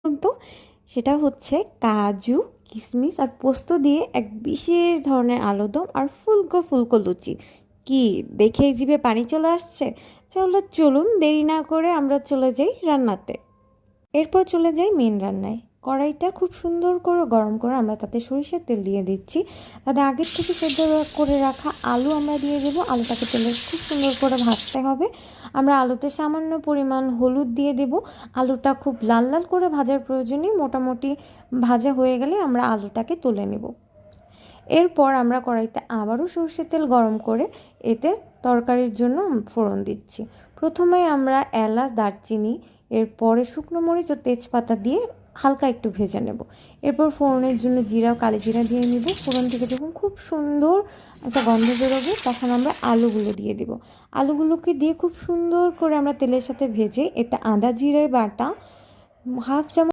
তো সেটা হচ্ছে কাজু, কিশমিশ আর পোস্ত দিয়ে এক বিশেষ ধরনের আলুদম আর ফুলকো ফুলকো লুচি। কি দেখে জিভে পানি চলে আসছে? চলুন দেরি না করে আমরা চলে যাই রান্নাতে। এরপর চলে যাই মেন রান্নায়। কড়াইটা খুব সুন্দর করে গরম করে আমরা তাতে সরিষার তেল দিয়ে দিচ্ছি। তাতে আগের থেকে সেদ্ধ করে রাখা আলু আমরা দিয়ে দেবো। আলুটাকে তেলে খুব সুন্দর করে ভাজতে হবে। আমরা আলুতে সামান্য পরিমাণ হলুদ দিয়ে দেব। আলুটা খুব লাল লাল করে ভাজার প্রয়োজন নেই, মোটামুটি ভাজা হয়ে গেলে আমরা আলুটাকে তুলে নেব। এরপর আমরা কড়াইতে আবারও সরষের তেল গরম করে এতে তরকারির জন্য ফোড়ন দিচ্ছি। প্রথমে আমরা এলাচ, দারচিনি, এরপরে শুকনো মরিচ ও তেজপাতা দিয়ে হালকা একটু ভেজে নেব। এরপর ফোড়নের জন্য জিরা ও কালো জিরা দিয়ে নেব। ফোড়ন থেকে যখন খুব সুন্দর একটা গন্ধ বেরোবে তখন আমরা আলুগুলো দিয়ে দেব। আলুগুলোকে দিয়ে খুব সুন্দর করে আমরা তেলের সাথে ভেজে এতে আদা জিরে বাটা হাফ চামচ